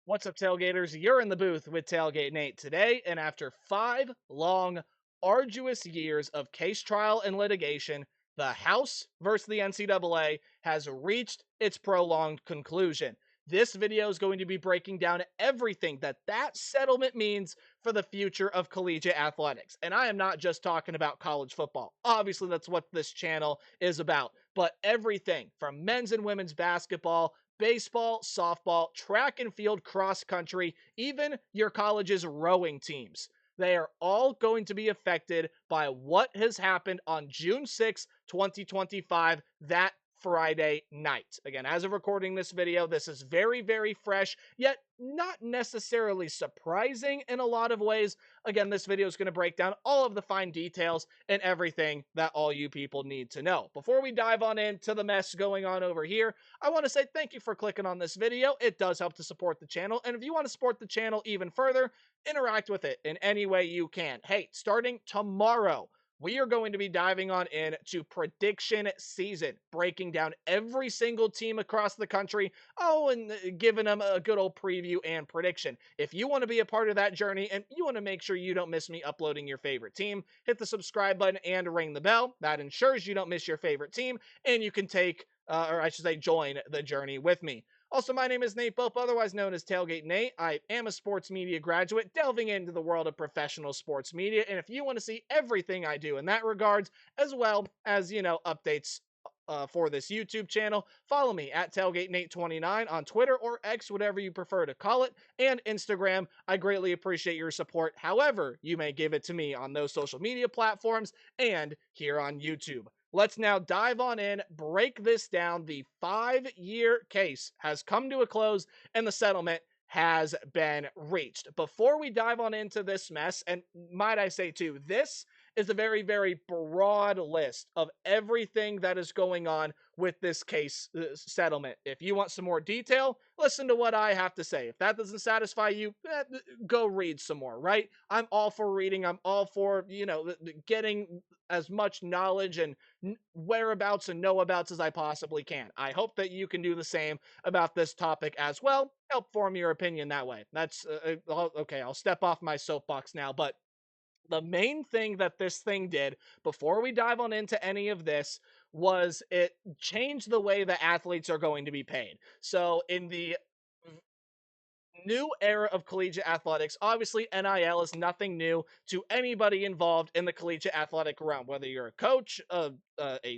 What's up, Tailgaters? You're in the booth with Tailgate Nate today, and after 5 long, arduous years of case trial and litigation, the House versus the NCAA has reached its prolonged conclusion. This video is going to be breaking down everything that settlement means for the future of collegiate athletics. And I am not just talking about college football. Obviously, that's what this channel is about, but everything from men's and women's basketball, baseball, softball, track and field, cross country, even your college's rowing teams. They are all going to be affected by what has happened on June 6th, 2025, that Friday night. Again, as of recording this video, this is very, very fresh, yet not necessarily surprising in a lot of ways. Again, this video is going to break down all of the fine details and everything that all you people need to know. Before we dive on into the mess going on over here, I want to say thank you for clicking on this video. It does help to support the channel. And if you want to support the channel even further, interact with it in any way you can. Hey, starting tomorrow, we are going to be diving on into prediction season, breaking down every single team across the country. Oh, and giving them a good old preview and prediction. If you want to be a part of that journey and you want to make sure you don't miss me uploading your favorite team, hit the subscribe button and ring the bell. That ensures you don't miss your favorite team and you can take or I should say join the journey with me. Also, my name is Nate Pope, otherwise known as Tailgate Nate. I am a sports media graduate delving into the world of professional sports media, and if you want to see everything I do in that regards, as well as, updates for this YouTube channel, follow me at TailgateNate29 on Twitter or X, whatever you prefer to call it, and Instagram. I greatly appreciate your support, however you may give it to me on those social media platforms and here on YouTube. Let's now dive on in, break this down. The 5-year case has come to a close and the settlement has been reached. Before we dive on into this mess, and might I say too, this is a very, very broad list of everything that is going on with this case settlement. If you want some more detail, listen to what I have to say. If that doesn't satisfy you, go read some more, right? I'm all for reading. I'm all for, getting as much knowledge and whereabouts and know-abouts as I possibly can. I hope that you can do the same about this topic as well. Help form your opinion that way. That's okay. I'll step off my soapbox now, but the main thing that this thing did before we dive on into any of this was it changed the way that athletes are going to be paid. So in the new era of collegiate athletics, obviously NIL is nothing new to anybody involved in the collegiate athletic realm, whether you're a coach, a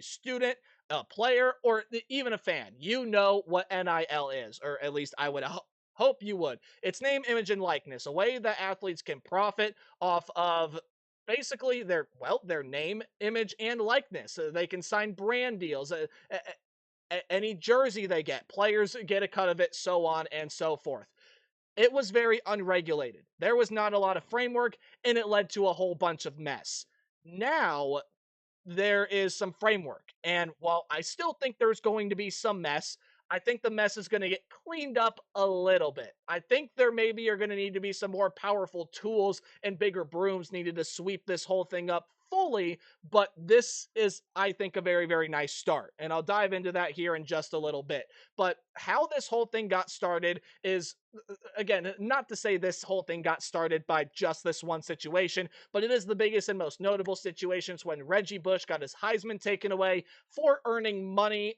student, a player, or even a fan. You know what NIL is, or at least I would hope you would. It's name, image, and likeness, a way that athletes can profit off of basically their name, image, and likeness. So they can sign brand deals. Any jersey they get, players get a cut of it, so on and so forth. It was very unregulated. There was not a lot of framework, and it led to a whole bunch of mess. Now, there is some framework. And while I still think there's going to be some mess, I think the mess is going to get cleaned up a little bit. I think there maybe are going to need to be some more powerful tools and bigger brooms needed to sweep this whole thing up fully, but this is, I think, a very, very nice start. And I'll dive into that here in just a little bit. But how this whole thing got started is, again, not to say this whole thing got started by just this one situation, but it is the biggest and most notable situations when Reggie Bush got his Heisman taken away for earning money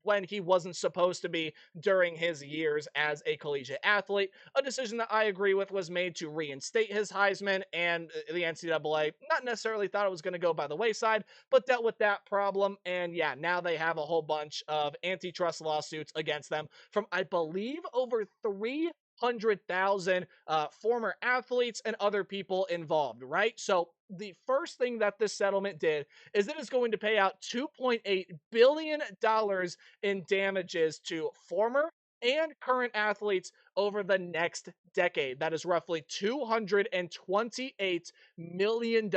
when he wasn't supposed to be during his years as a collegiate athlete. A decision that I agree with was made to reinstate his Heisman, and the NCAA not necessarily thought it was going to go by the wayside, but dealt with that problem. And yeah, now they have a whole bunch of antitrust lawsuits against them from, I believe, over 300,000 former athletes and other people involved, right? So the first thing that this settlement did is it is going to pay out $2.8 billion in damages to former and current athletes over the next decade. That is roughly $228 million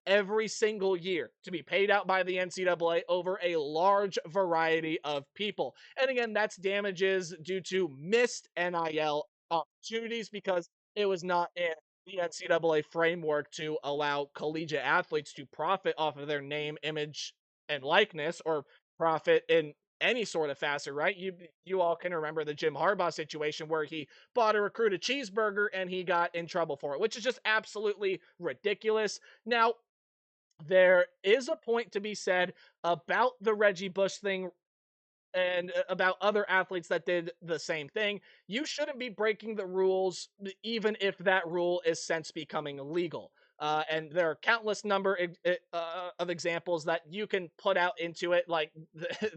every single year to be paid out by the NCAA over a large variety of people. And again, that's damages due to missed NIL opportunities because it was not in the NCAA framework to allow collegiate athletes to profit off of their name, image, and likeness, or profit in any sort of facet, right? You all can remember the Jim Harbaugh situation where he bought a recruit a cheeseburger and he got in trouble for it, which is just absolutely ridiculous. Now, there is a point to be said about the Reggie Bush thing and about other athletes that did the same thing. You shouldn't be breaking the rules, even if that rule is since becoming illegal. And there are countless number of examples that you can put out into it. Like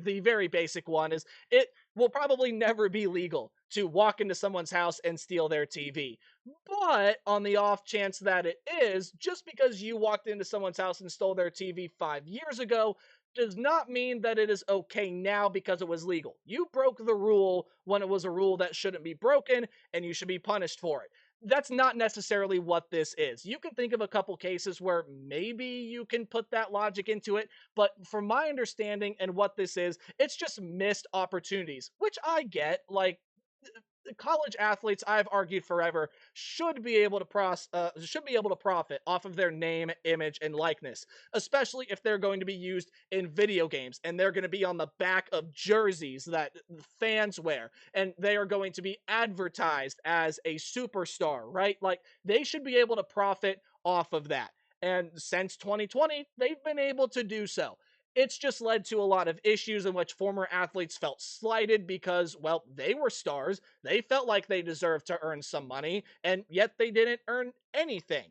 the very basic one is it will probably never be legal to walk into someone's house and steal their TV. But on the off chance that it is, just because you walked into someone's house and stole their TV 5 years ago does not mean that it is okay now because it was legal. You broke the rule when it was a rule that shouldn't be broken, and you should be punished for it. That's not necessarily what this is. You can think of a couple cases where maybe you can put that logic into it, but from my understanding and what this is, it's just missed opportunities, which I get. Like, college athletes, I've argued forever, should be able to profit off of their name, image, and likeness, especially if they're going to be used in video games and they're going to be on the back of jerseys that fans wear and they are going to be advertised as a superstar, right? Like, they should be able to profit off of that. And since 2020, they've been able to do so. It's just led to a lot of issues in which former athletes felt slighted because, well, they were stars. They felt like they deserved to earn some money, and yet they didn't earn anything.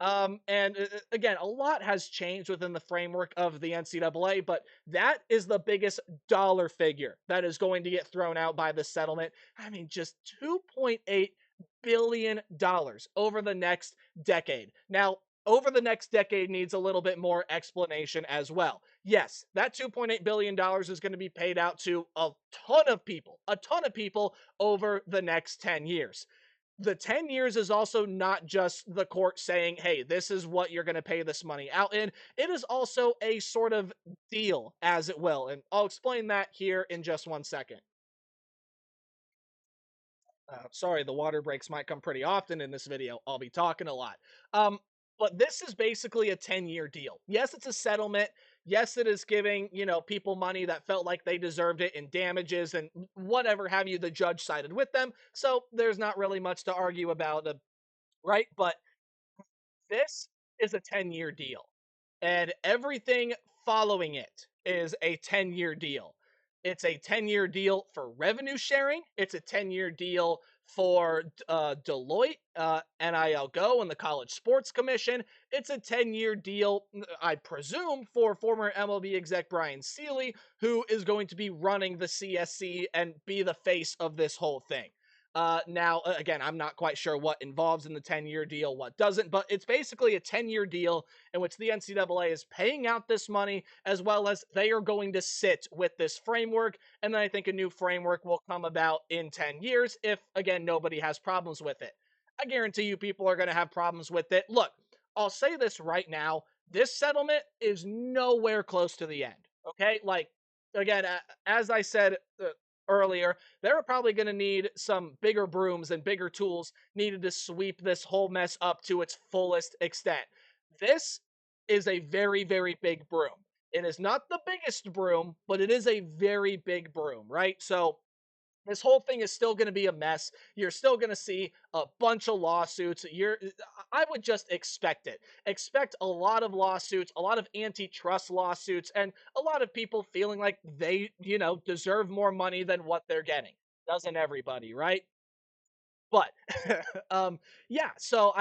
And again, a lot has changed within the framework of the NCAA, but that is the biggest dollar figure that is going to get thrown out by the settlement. I mean, just $2.8 billion over the next decade. Now, over the next decade needs a little bit more explanation as well. Yes, that $2.8 billion is going to be paid out to a ton of people over the next 10 years. The 10 years is also not just the court saying, hey, this is what you're going to pay this money out in. It is also a sort of deal, as it will. And I'll explain that here in just 1 second. Sorry, the water breaks might come pretty often in this video. I'll be talking a lot. Um, but this is basically a 10-year deal. Yes, it's a settlement. Yes, it is giving, people money that felt like they deserved it in damages and whatever have you. The judge sided with them. So there's not really much to argue about, right? But this is a 10-year deal, and everything following it is a 10-year deal. It's a 10-year deal for revenue sharing. It's a 10-year deal for Deloitte, NIL Go, and the College Sports Commission. It's a 10-year deal, I presume, for former MLB exec Brian Seeley, who is going to be running the CSC and be the face of this whole thing. Now, again, I'm not quite sure what involves in the 10-year deal, what doesn't, but it's basically a 10-year deal in which the NCAA is paying out this money, as well as they are going to sit with this framework. And then I think a new framework will come about in 10 years if, again, nobody has problems with it. I guarantee you people are going to have problems with it. Look, I'll say this right now. This settlement is nowhere close to the end. Okay? Like, again, as I said earlier, they're probably going to need some bigger brooms and bigger tools needed to sweep this whole mess up to its fullest extent. This is a very, very big broom. It is not the biggest broom, but it is a very big broom, right? So this whole thing is still going to be a mess. You're still going to see a bunch of lawsuits. I would just expect it. Expect a lot of lawsuits, a lot of antitrust lawsuits, and a lot of people feeling like they, deserve more money than what they're getting. Doesn't everybody, right? But yeah, so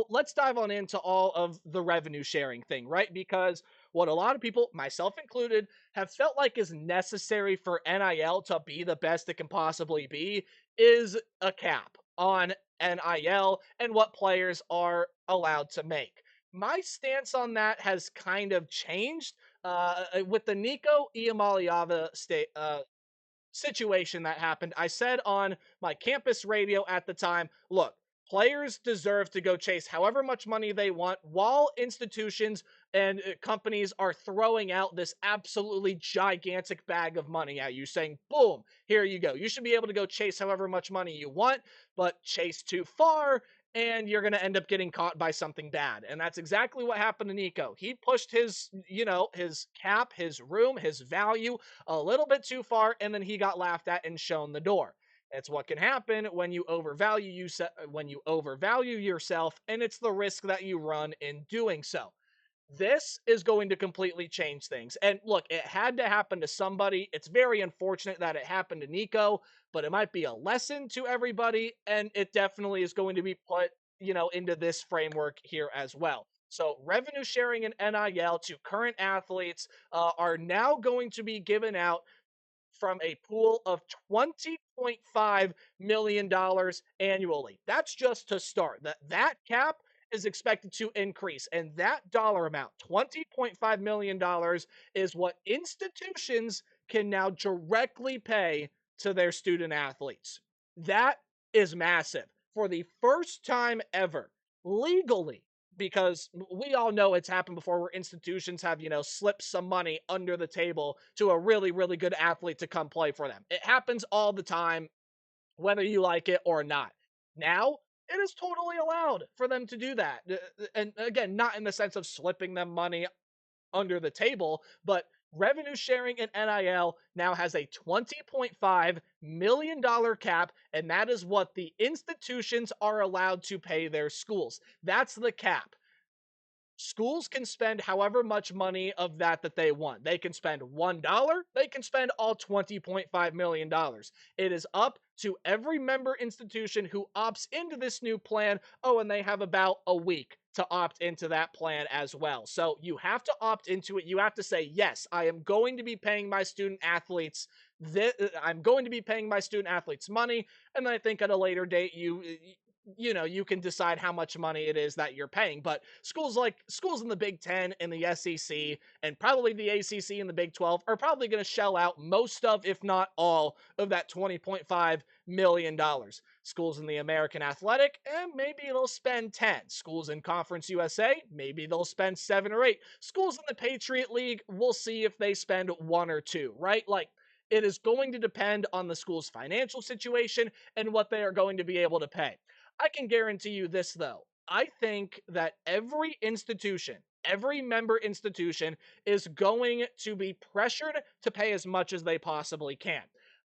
let's dive on into all of the revenue sharing thing, right? Because what a lot of people, myself included, have felt like is necessary for NIL to be the best it can possibly be is a cap on NIL and what players are allowed to make. My stance on that has kind of changed with the Nico Iamaleava situation that happened. I said on my campus radio at the time, look, players deserve to go chase however much money they want while institutions and companies are throwing out this absolutely gigantic bag of money at you, saying, boom, here you go. You should be able to go chase however much money you want, but chase too far and you're going to end up getting caught by something bad. And that's exactly what happened to Nico. He pushed his, his cap, his room, his value a little bit too far, and then he got laughed at and shown the door. It's what can happen when you overvalue yourself, and it's the risk that you run in doing so. This is going to completely change things. And look, it had to happen to somebody. It's very unfortunate that it happened to Nico, but it might be a lesson to everybody. And it definitely is going to be put, into this framework here as well. So revenue sharing and NIL to current athletes are now going to be given out from a pool of $20.5 million annually. That's just to start. That cap is expected to increase. And that dollar amount, $20.5 million, is what institutions can now directly pay to their student athletes. That is massive. For the first time ever, legally, because we all know it's happened before where institutions have, slipped some money under the table to a really, really good athlete to come play for them. It happens all the time, whether you like it or not. Now, it is totally allowed for them to do that. And again, not in the sense of slipping them money under the table, but revenue sharing and NIL now has a $20.5 million cap, and that is what the institutions are allowed to pay their schools. That's the cap. Schools can spend however much money of that they want. They can spend $1, they can spend all $20.5 million. It is up to every member institution who opts into this new plan. Oh, and they have about a week to opt into that plan as well. So you have to opt into it. You have to say, yes, I am going to be paying my student athletes. I'm going to be paying my student athletes money. And then I think at a later date, you can decide how much money it is that you're paying. But schools in the Big Ten and the SEC and probably the ACC and the Big 12 are probably going to shell out most of, if not all, of that $20.5 million. Schools in the American Athletic, maybe they'll spend 10. Schools in Conference USA, maybe they'll spend 7 or 8. Schools in the Patriot League, we'll see if they spend 1 or 2, right? Like, it is going to depend on the school's financial situation and what they are going to be able to pay. I can guarantee you this, though. I think that every institution, every member institution, is going to be pressured to pay as much as they possibly can.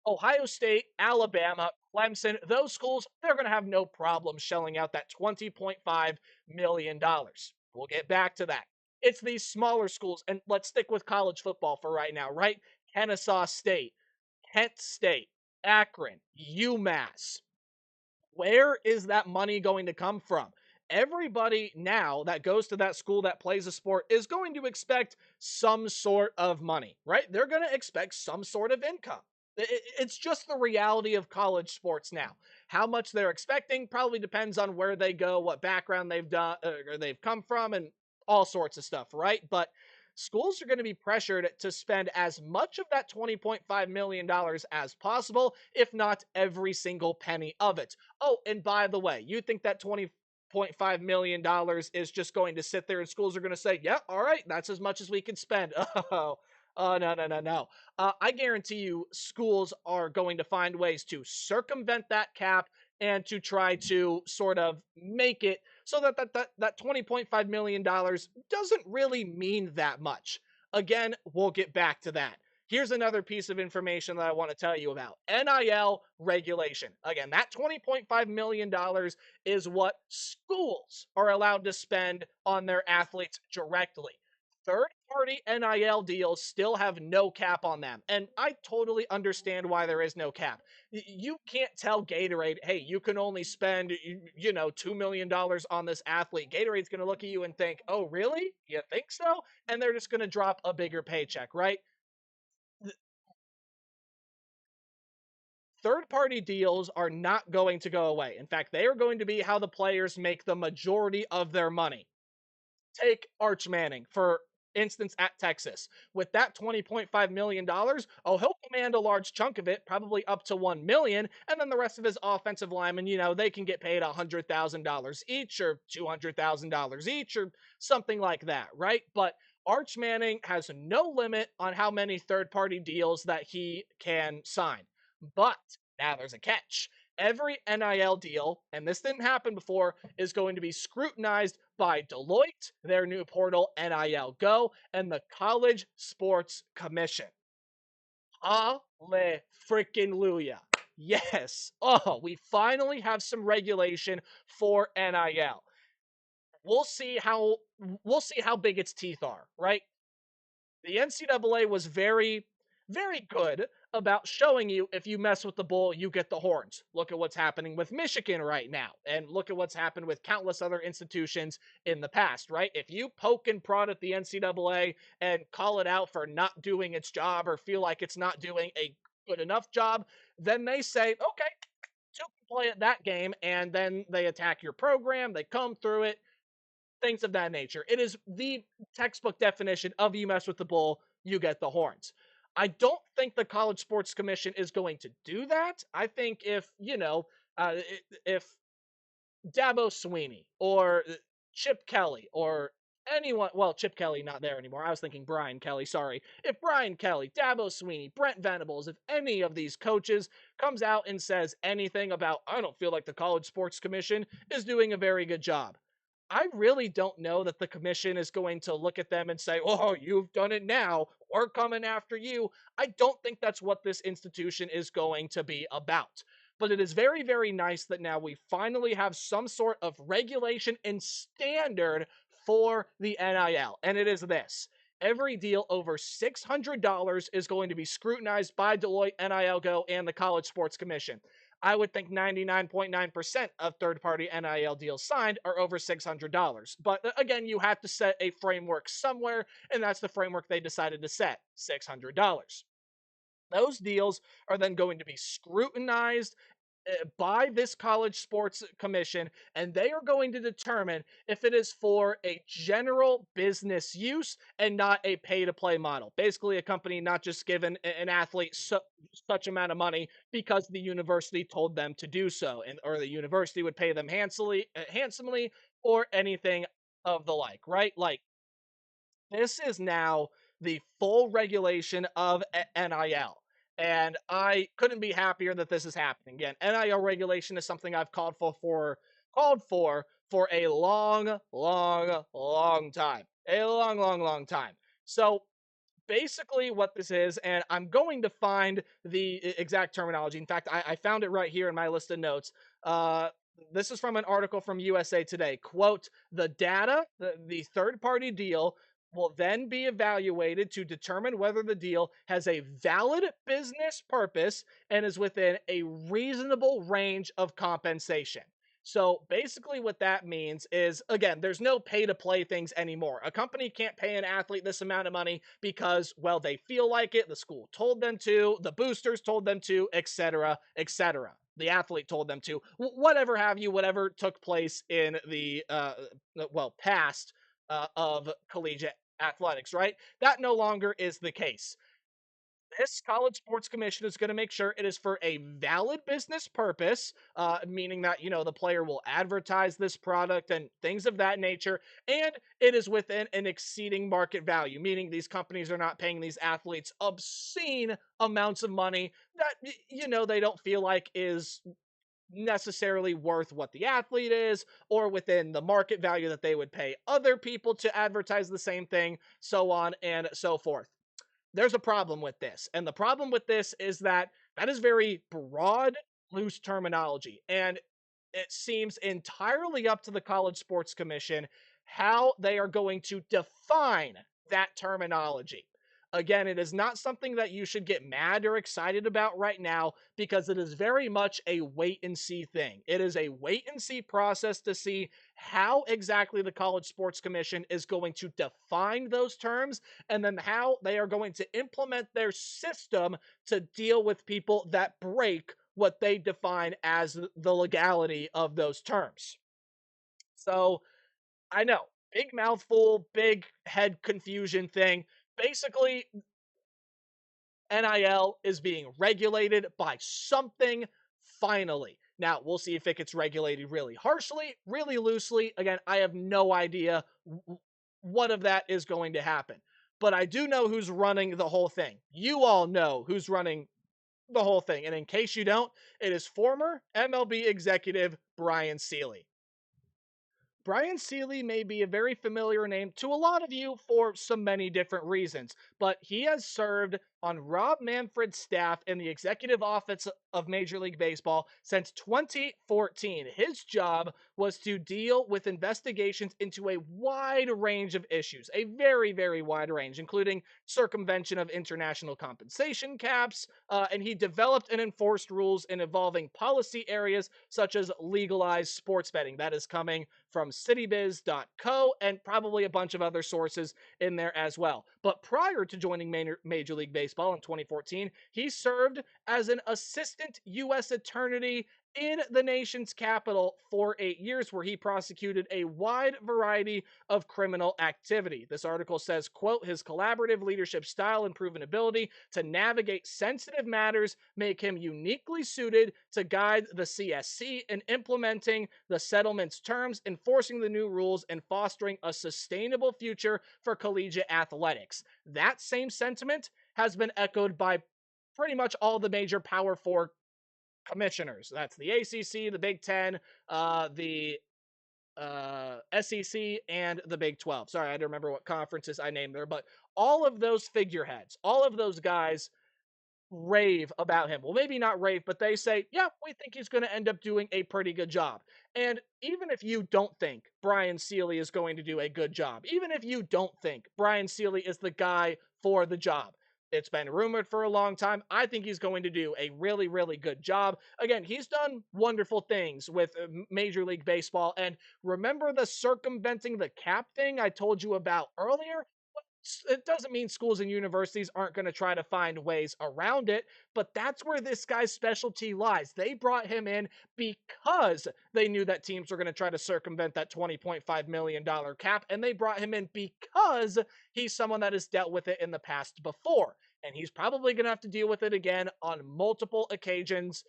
Ohio State, Alabama, Clemson, those schools, they're going to have no problem shelling out that $20.5 million. We'll get back to that. It's these smaller schools, and let's stick with college football for right now, right? Kennesaw State, Kent State, Akron, UMass. Where is that money going to come from? Everybody now that goes to that school that plays a sport is going to expect some sort of money, right? They're going to expect some sort of income. It's just the reality of college sports now. How much they're expecting probably depends on where they go, what background they've done or they've come from, and all sorts of stuff, right? But schools are going to be pressured to spend as much of that $20.5 million as possible, if not every single penny of it. Oh, and by the way, you think that $20.5 million is just going to sit there and schools are going to say, yeah, all right, that's as much as we can spend. Oh, no, no, no, no. I guarantee you schools are going to find ways to circumvent that cap and to try to sort of make it so that $20.5 million doesn't really mean that much. Again, we'll get back to that. Here's another piece of information that I want to tell you about. NIL regulation. Again, that $20.5 million is what schools are allowed to spend on their athletes directly. Third-party NIL deals still have no cap on them. And I totally understand why there is no cap. You can't tell Gatorade, hey, you can only spend, $2 million on this athlete. Gatorade's going to look at you and think, oh, really? You think so? And they're just going to drop a bigger paycheck, right? Third-party deals are not going to go away. In fact, they are going to be how the players make the majority of their money. Take Arch Manning, for instance, at Texas. With that $20.5 million, oh, he'll command a large chunk of it, probably up to $1 million, and then the rest of his offensive linemen, they can get paid $100,000 each or $200,000 each or something like that, right? But Arch Manning has no limit on how many third-party deals that he can sign. But now there's a catch. every NIL deal, and this didn't happen before, is going to be scrutinized by Deloitte, their new portal NIL Go, and the College Sports Commission. Hallelujah. Freaking Luya. Yes. Oh, we finally have some regulation for NIL. We'll see how big its teeth are, right? The NCAA was very, very good about showing you if you mess with the bull, you get the horns. Look at what's happening with Michigan right now, and look at what's happened with countless other institutions in the past, right? If you poke and prod at the NCAA and call it out for not doing its job or feel like it's not doing a good enough job, then they say, okay, two can play at that game, and then they attack your program, they come through it, things of that nature. It is the textbook definition of you mess with the bull, you get the horns. I don't think the College Sports Commission is going to do that. I think if Dabo Sweeney or Chip Kelly or anyone, well, Chip Kelly not there anymore. I was thinking Brian Kelly, sorry. If Brian Kelly, Dabo Sweeney, Brent Venables, if any of these coaches comes out and says anything about, I don't feel like the College Sports Commission is doing a very good job, I really don't know that the commission is going to look at them and say, oh, you've done it now. We're coming after you. I don't think that's what this institution is going to be about. But it is very, very nice that now we finally have some sort of regulation and standard for the NIL. And it is this. Every deal over $600 is going to be scrutinized by Deloitte, NIL Go, and the College Sports Commission. I would think 99.9% of third-party NIL deals signed are over $600. But again, you have to set a framework somewhere, and that's the framework they decided to set, $600. Those deals are then going to be scrutinized by this College Sports Commission, and they are going to determine if it is for a general business use and not a pay-to-play model. Basically, a company not just giving an athlete such amount of money because the university told them to do so, and or the university would pay them handsomely or anything of the like, right? Like, this is now the full regulation of NIL. And I couldn't be happier that this is happening. Again, NIL regulation is something I've called for a long, long, long time. A long, long, long time. So basically what this is, and I'm going to find the exact terminology. In fact, I found it right here in my list of notes. This is from an article from USA Today. Quote, the data, the third-party deal will then be evaluated to determine whether the deal has a valid business purpose and is within a reasonable range of compensation. So basically what that means is, again, there's no pay to play things anymore. A company can't pay an athlete this amount of money because, well, they feel like it, the school told them to, the boosters told them to, etc., etc. The athlete told them to, whatever have you, whatever took place in the, past of collegiate athletics, right? That no longer is the case. This College Sports Commission is going to make sure it is for a valid business purpose, meaning that, the player will advertise this product and things of that nature, and it is within an exceeding market value, meaning these companies are not paying these athletes obscene amounts of money that, they don't feel like is necessarily worth what the athlete is or within the market value that they would pay other people to advertise the same thing, so on and so forth. There's a problem with this. And the problem with this is that is very broad, loose terminology. And it seems entirely up to the College Sports Commission how they are going to define that terminology. Again, it is not something that you should get mad or excited about right now because it is very much a wait and see thing. It is a wait and see process to see how exactly the College Sports Commission is going to define those terms and then how they are going to implement their system to deal with people that break what they define as the legality of those terms. So I know, big mouthful, big head confusion thing. Basically, NIL is being regulated by something finally. Now, we'll see if it gets regulated really harshly, really loosely. Again, I have no idea what of that is going to happen. But I do know who's running the whole thing. You all know who's running the whole thing. And in case you don't, it is former MLB executive Brian Seeley. Brian Seeley may be a very familiar name to a lot of you for so many different reasons, but he has served on Rob Manfred's staff in the executive office of Major League Baseball since 2014. His job was to deal with investigations into a wide range of issues, a very, very wide range, including circumvention of international compensation caps, and he developed and enforced rules involving policy areas such as legalized sports betting. That is coming from citybiz.co and probably a bunch of other sources in there as well. But prior to joining Major League Baseball in 2014, he served as an assistant U.S. attorney in the nation's capital for 8 years, where he prosecuted a wide variety of criminal activity. This article says, quote, his collaborative leadership style and proven ability to navigate sensitive matters make him uniquely suited to guide the CSC in implementing the settlement's terms, enforcing the new rules, and fostering a sustainable future for collegiate athletics. That same sentiment has been echoed by pretty much all the major Power Four commissioners. That's the ACC, the Big Ten, the SEC, and the Big 12. Sorry, I don't remember what conferences I named there, but all of those figureheads, all of those guys rave about him. Well, maybe not rave, but they say, yeah, we think he's going to end up doing a pretty good job. And even if you don't think Brian Seeley is going to do a good job, even if you don't think Brian Seeley is the guy for the job, it's been rumored for a long time. I think he's going to do a really, really good job. Again, he's done wonderful things with Major League Baseball. And remember the circumventing the cap thing I told you about earlier? It doesn't mean schools and universities aren't going to try to find ways around it, but that's where this guy's specialty lies. They brought him in because they knew that teams were going to try to circumvent that $20.5 million cap, and they brought him in because he's someone that has dealt with it in the past before, and he's probably going to have to deal with it again on multiple occasions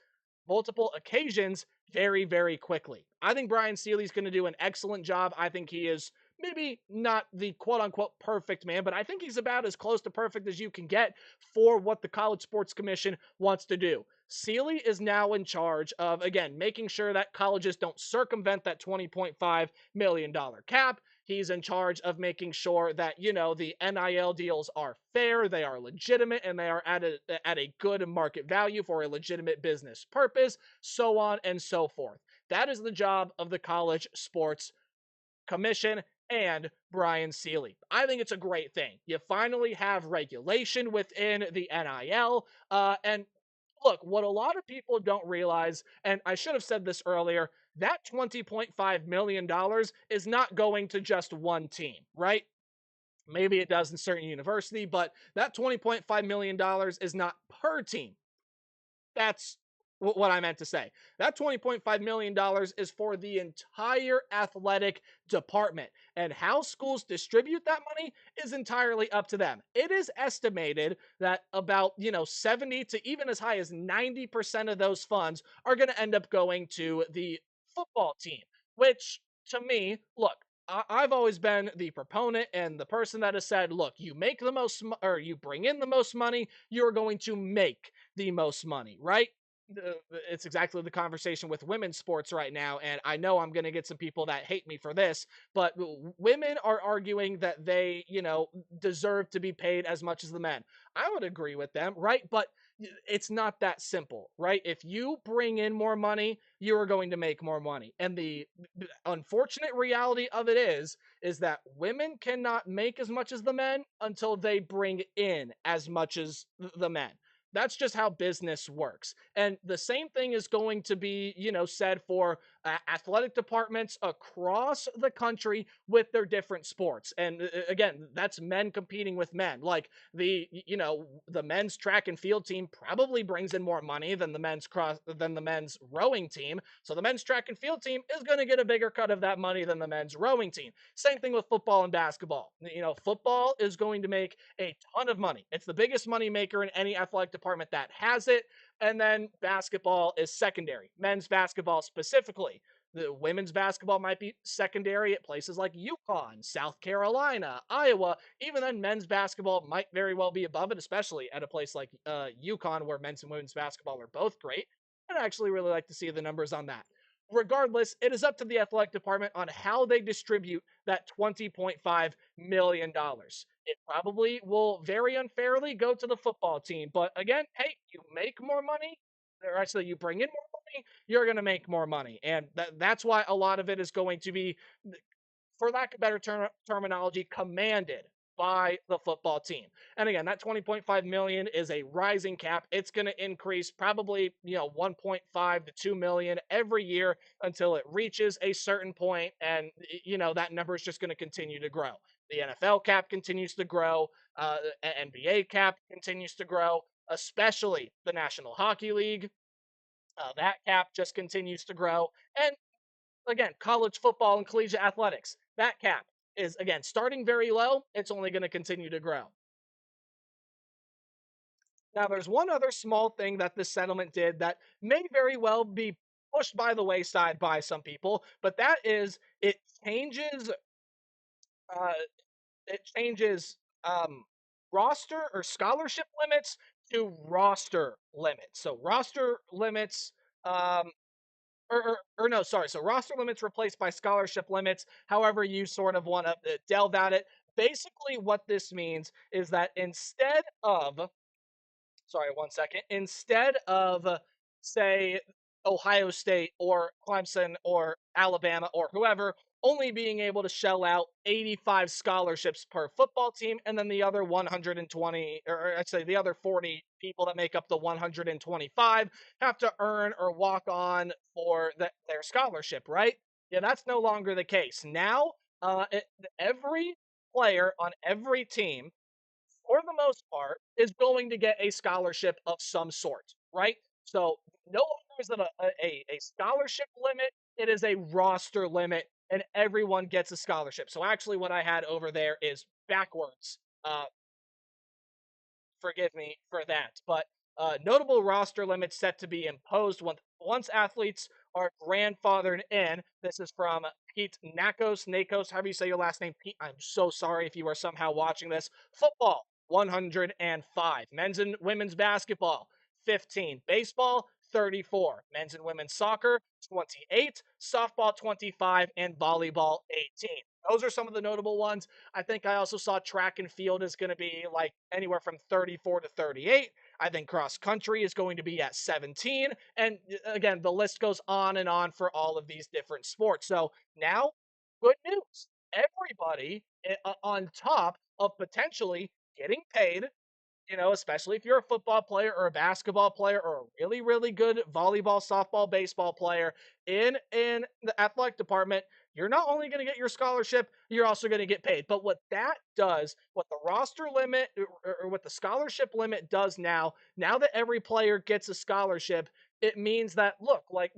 very, very quickly. I think Brian Seeley's going to do an excellent job. I think he is maybe not the quote unquote perfect man, but I think he's about as close to perfect as you can get for what the College Sports Commission wants to do. Seeley is now in charge of, again, making sure that colleges don't circumvent that $20.5 million cap. He's in charge of making sure that, the NIL deals are fair, they are legitimate, and they are at a good market value for a legitimate business purpose, so on and so forth. That is the job of the College Sports Commission and Brian Seeley. I think it's a great thing. You finally have regulation within the NIL. And look, what a lot of people don't realize, and I should have said this earlier, that $20.5 million is not going to just one team, right? Maybe it does in certain university, but that $20.5 million is not per team. That's what I meant to say. That $20.5 million is for the entire athletic department. And how schools distribute that money is entirely up to them. It is estimated that about, 70 to even as high as 90% of those funds are going to end up going to the football team, which to me, look, I've always been the proponent and the person that has said, look, you make the most, or you bring in the most money, you're going to make the most money, right? It's exactly the conversation with women's sports right now. And I know I'm going to get some people that hate me for this, but women are arguing that they, deserve to be paid as much as the men. I would agree with them, right? But it's not that simple, right? If you bring in more money, you are going to make more money. And the unfortunate reality of it is that women cannot make as much as the men until they bring in as much as the men. That's just how business works. And the same thing is going to be, said for athletic departments across the country with their different sports. And again, that's men competing with men. Like the men's track and field team probably brings in more money than the men's rowing team. So the men's track and field team is going to get a bigger cut of that money than the men's rowing team. Same thing with football and basketball. Football is going to make a ton of money. It's the biggest money maker in any athletic department that has it. And then basketball is secondary, men's basketball specifically. The women's basketball might be secondary at places like Yukon, South Carolina, Iowa. Even then, men's basketball might very well be above it, especially at a place like Yukon, where men's and women's basketball are both great. I'd actually really like to see the numbers on that. Regardless, it is up to the athletic department on how they distribute that $20.5 million. It probably will very unfairly go to the football team. But again, hey, you make more money, or actually you bring in more money, you're going to make more money. And that's why a lot of it is going to be, for lack of better terminology, commanded by the football team. And again, that 20.5 million is a rising cap. It's going to increase probably, 1.5 to 2 million every year until it reaches a certain point, and that number is just going to continue to grow. The NFL cap continues to grow, NBA cap continues to grow, especially the National Hockey League. That cap just continues to grow. And again, college football and collegiate athletics, that cap is, again, starting very low. It's only going to continue to grow. Now, there's one other small thing that this settlement did that may very well be pushed by the wayside by some people, but that is changes uh, it changes roster or scholarship limits to roster limits. So roster limits um, or no, sorry. So roster limits replaced by scholarship limits. However, you sort of want to delve at it. Basically, what this means is that instead of, sorry, one second, instead of, say, Ohio State or Clemson or Alabama or whoever only being able to shell out 85 scholarships per football team, and then the other 120, or I'd say the other 40 people that make up the 125 have to earn or walk on for their scholarship, right? Yeah, that's no longer the case. Now, every player on every team, for the most part, is going to get a scholarship of some sort, right? So no longer is it a scholarship limit, it is a roster limit, and everyone gets a scholarship. So actually, what I had over there is backwards. Forgive me for that. But notable roster limits set to be imposed once athletes are grandfathered in. This is from Pete Nakos, however you say your last name, Pete. I'm so sorry if you are somehow watching this. Football, 105. Men's and women's basketball, 15. Baseball, 34. Men's and women's soccer, 28. Softball, 25. And volleyball, 18. Those are some of the notable ones. I think I also saw track and field is going to be like anywhere from 34 to 38. I think cross country is going to be at 17. And again, the list goes on and on for all of these different sports. So now, good news. Everybody on top of potentially getting paid, especially if you're a football player or a basketball player or a really, really good volleyball, softball, baseball player in the athletic department, you're not only going to get your scholarship, you're also going to get paid. But what that does, what the roster limit or what the scholarship limit does now that every player gets a scholarship, it means that, look, like,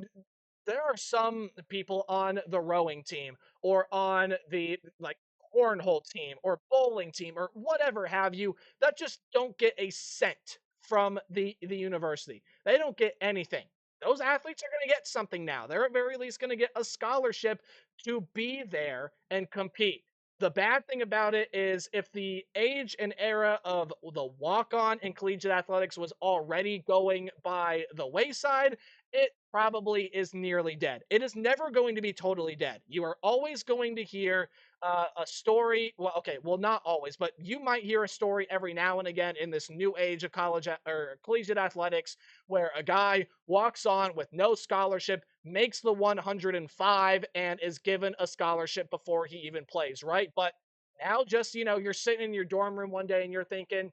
there are some people on the rowing team or on the like cornhole team or bowling team or whatever have you that just don't get a cent from the university. They don't get anything. Those athletes are going to get something now. They're at very least going to get a scholarship to be there and compete. The bad thing about it is if the age and era of the walk-on in collegiate athletics was already going by the wayside, it probably is nearly dead. It is never going to be totally dead. You are always going to hear a story. Well, okay, well, not always, but you might hear a story every now and again in this new age of college or collegiate athletics where a guy walks on with no scholarship, makes the 105, and is given a scholarship before he even plays, right? But now, just, you're sitting in your dorm room one day and you're thinking,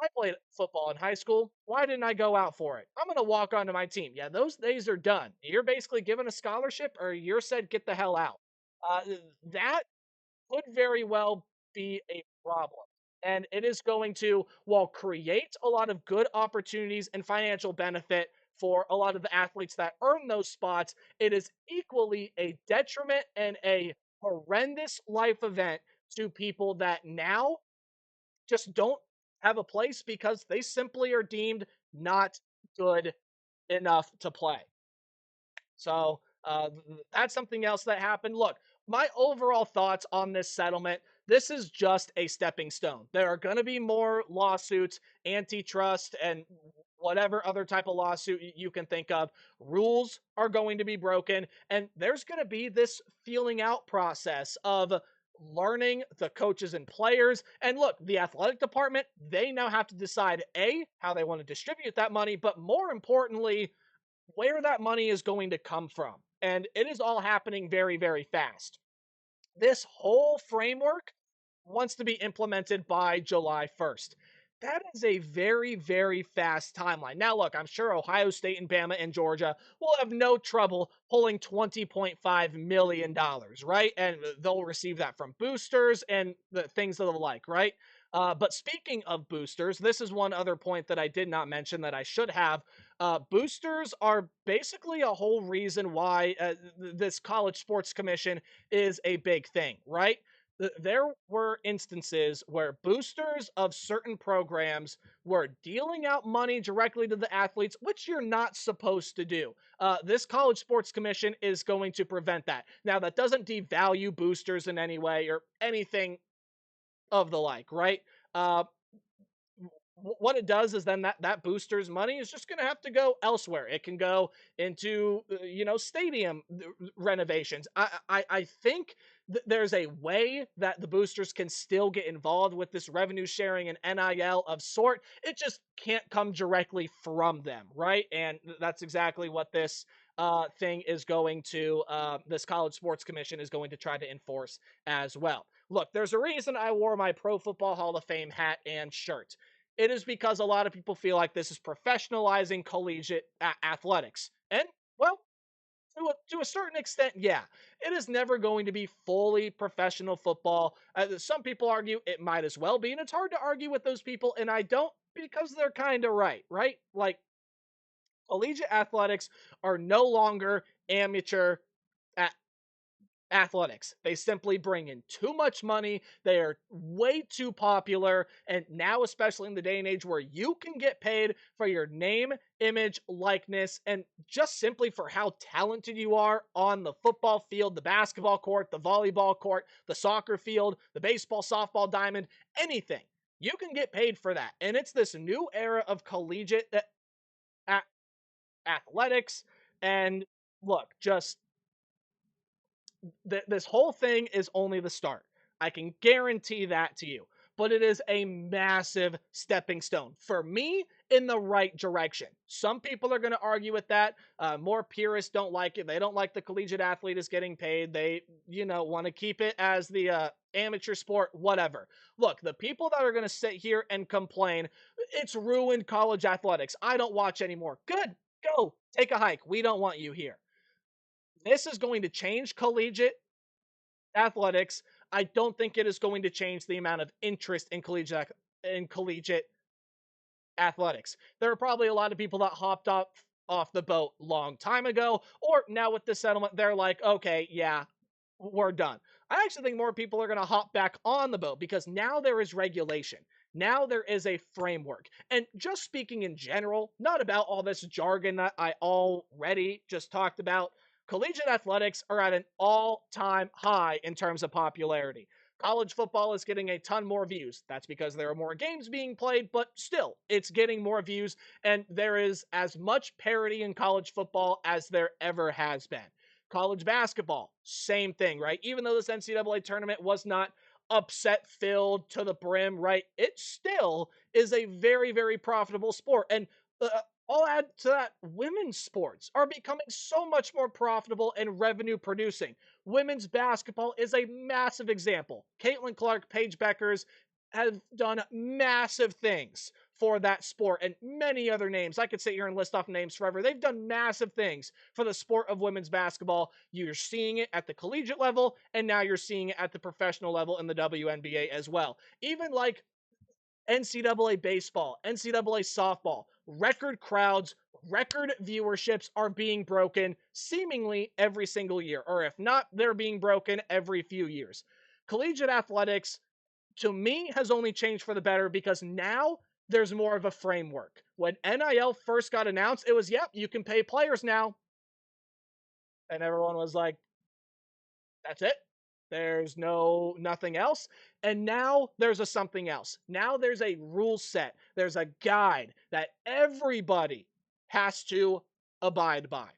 I played football in high school. Why didn't I go out for it? I'm going to walk onto my team. Yeah, those days are done. You're basically given a scholarship or you're said, get the hell out. Uh, that could very well be a problem. And it is going to, while create a lot of good opportunities and financial benefit for a lot of the athletes that earn those spots, it is equally a detriment and a horrendous life event to people that now just don't have a place because they simply are deemed not good enough to play. So That's something else that happened. Look, my overall thoughts on this settlement, this is just a stepping stone. There are going to be more lawsuits, antitrust, and whatever other type of lawsuit you can think of. Rules are going to be broken, and there's going to be this feeling out process of learning the coaches and players. And look, the athletic department, they now have to decide A, how they want to distribute that money, but more importantly, where that money is going to come from. And it is all happening very, very fast. This whole framework wants to be implemented by July 1st. That is a very, very fast timeline. Now, look, I'm sure Ohio State and Bama and Georgia will have no trouble pulling $20.5 million, right? And they'll receive that from boosters and the things of the like, right? But speaking of boosters, this is one other point that I did not mention that I should have. Boosters are basically a whole reason why this College Sports Commission is a big thing, right? There were instances where boosters of certain programs were dealing out money directly to the athletes, which you're not supposed to do. This College Sports Commission is going to prevent that. Now, that doesn't devalue boosters in any way or anything of the like, right? Uh, what it does is then that booster's money is just going to have to go elsewhere. It can go into stadium renovations. I think there's a way that the boosters can still get involved with this revenue sharing and NIL of sort. It just can't come directly from them, right? And that's exactly what this thing is going to. This College Sports Commission is going to try to enforce as well. Look, there's a reason I wore my Pro Football Hall of Fame hat and shirt. It is because a lot of people feel like this is professionalizing collegiate athletics. And, well, to a certain extent, yeah, it is never going to be fully professional football. Some people argue it might as well be, and it's hard to argue with those people, and I don't because they're kind of right, right? Like, collegiate athletics are no longer amateur athletics. They simply bring in too much money. They are way too popular. And now, especially in the day and age where you can get paid for your name, image, likeness, and just simply for how talented you are on the football field, the basketball court, the volleyball court, the soccer field, the baseball, softball diamond, anything. You can get paid for that. And it's this new era of collegiate athletics. And look, just this whole thing is only the start. I can guarantee that to you. But it is a massive stepping stone for me in the right direction. Some people are going to argue with that. More purists don't like it. They don't like the collegiate athlete is getting paid. They, want to keep it as the amateur sport, whatever. Look, the people that are going to sit here and complain, it's ruined college athletics. I don't watch anymore. Good. Go. Take a hike. We don't want you here. This is going to change collegiate athletics. I don't think it is going to change the amount of interest in collegiate athletics. There are probably a lot of people that hopped off the boat long time ago, or now with the settlement, they're like, okay, yeah, we're done. I actually think more people are going to hop back on the boat because now there is regulation. Now there is a framework. And just speaking in general, not about all this jargon that I already just talked about, collegiate athletics are at an all-time high in terms of popularity. College football is getting a ton more views. That's because there are more games being played, but still, it's getting more views, and there is as much parity in college football as there ever has been. College basketball, same thing, right? Even though this NCAA tournament was not upset filled to the brim, right? It still is a very, very profitable sport. And uh, I'll add to that, women's sports are becoming so much more profitable and revenue producing. Women's basketball is a massive example. Caitlin Clark, Paige Beckers have done massive things for that sport and many other names. I could sit here and list off names forever. They've done massive things for the sport of women's basketball. You're seeing it at the collegiate level, and now you're seeing it at the professional level in the WNBA as well. Even like NCAA baseball, NCAA softball, record crowds, record viewerships are being broken seemingly every single year. Or if not, they're being broken every few years. Collegiate athletics, to me, has only changed for the better because now there's more of a framework. When NIL first got announced, it was, yep, you can pay players now. And everyone was like, that's it. There's nothing else. And now there's a something else. Now there's a rule set. There's a guide that everybody has to abide by.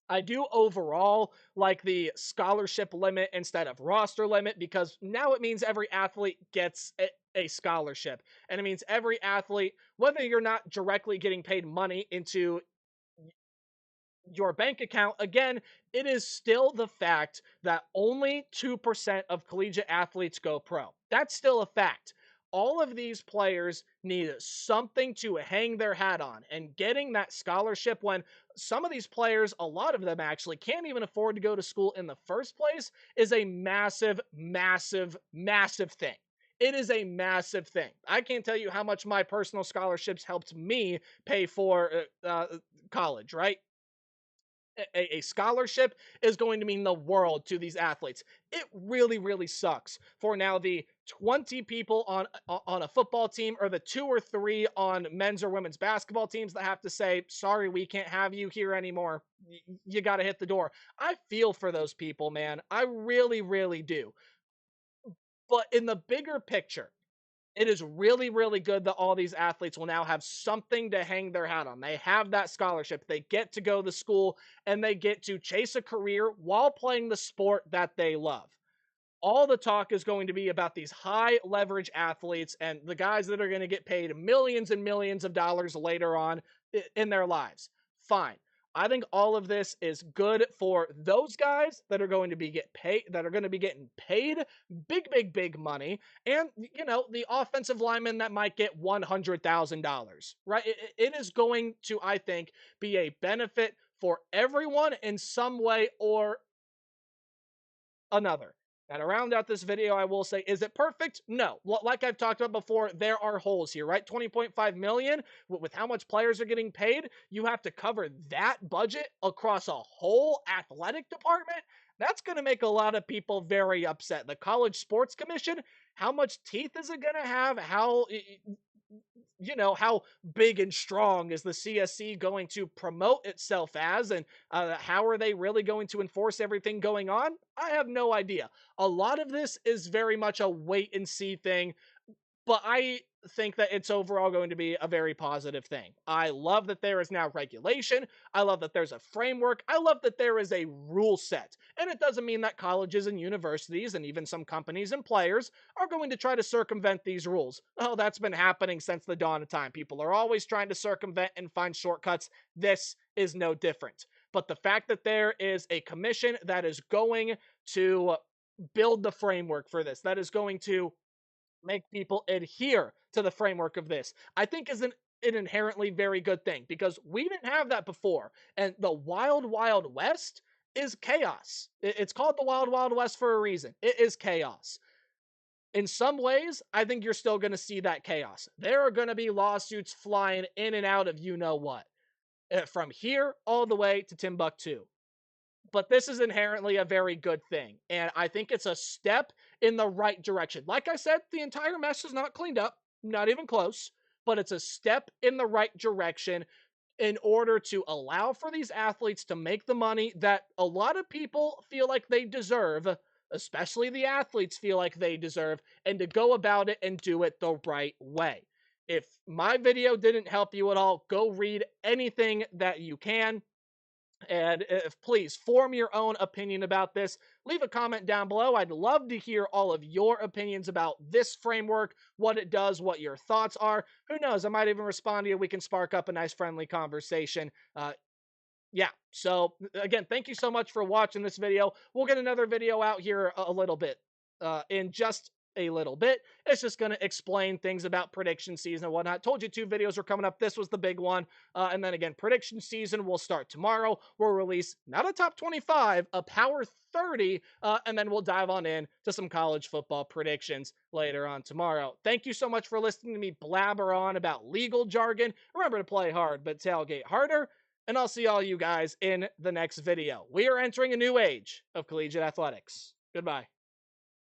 I do overall like the scholarship limit instead of roster limit because now it means every athlete gets a scholarship. And it means every athlete, whether you're not directly getting paid money into your bank account, again, it is still the fact that only 2% of collegiate athletes go pro. That's still a fact. All of these players need something to hang their hat on, and getting that scholarship when some of these players, a lot of them actually, can't even afford to go to school in the first place is a massive, massive, massive thing. It is a massive thing. I can't tell you how much my personal scholarships helped me pay for college, right? A scholarship is going to mean the world to these athletes. It really, really sucks for now the 20 people on a football team or the 2 or 3 on men's or women's basketball teams that have to say, sorry, we can't have you here anymore. You got to hit the door. I feel for those people, man. I really, really do. But in the bigger picture, it is really, really good that all these athletes will now have something to hang their hat on. They have that scholarship. They get to go to school and they get to chase a career while playing the sport that they love. All the talk is going to be about these high leverage athletes and the guys that are going to get paid millions and millions of dollars later on in their lives. Fine. I think all of this is good for those guys that are going to be getting paid big, big, big money, and the offensive lineman that might get $100,000. Right? It is going to, I think, be a benefit for everyone in some way or another. Now, to round out this video, I will say, is it perfect? No. Like I've talked about before, there are holes here, right? 20.5 million with how much players are getting paid, you have to cover that budget across a whole athletic department. That's going to make a lot of people very upset. The College Sports Commission, how much teeth is it going to have? How big and strong is the CSC going to promote itself as, and how are they really going to enforce everything going on? I have no idea. A lot of this is very much a wait and see thing, but I think that it's overall going to be a very positive thing. I love that there is now regulation. I love that there's a framework. I love that there is a rule set. And it doesn't mean that colleges and universities and even some companies and players are going to try to circumvent these rules. Oh, that's been happening since the dawn of time. People are always trying to circumvent and find shortcuts. This is no different. But the fact that there is a commission that is going to build the framework for this, that is going to make people adhere to the framework of this, I think is an inherently very good thing because we didn't have that before. And the wild, wild west is chaos. It's called the wild, wild west for a reason. It is chaos. In some ways, I think you're still going to see that chaos. There are going to be lawsuits flying in and out of you know what, from here all the way to Timbuktu. But this is inherently a very good thing. And I think it's a step in the right direction. Like I said, the entire mess is not cleaned up, not even close, but it's a step in the right direction in order to allow for these athletes to make the money that a lot of people feel like they deserve, especially the athletes feel like they deserve, and to go about it and do it the right way. If my video didn't help you at all, go read anything that you can. And if please form your own opinion about this, leave a comment down below. I'd love to hear all of your opinions about this framework, what it does, what your thoughts are. Who knows? I might even respond to you. We can spark up a nice friendly conversation. Yeah. So again, thank you so much for watching this video. We'll get another video out here a little bit in just a little bit. It's just going to explain things about prediction season and whatnot. Told you 2 videos were coming up. This was the big one. And then again, prediction season will start tomorrow. We'll release not a top 25, a power 30, and then we'll dive on in to some college football predictions later on tomorrow. Thank you so much for listening to me blabber on about legal jargon. Remember to play hard, but tailgate harder. And I'll see all you guys in the next video. We are entering a new age of collegiate athletics. Goodbye.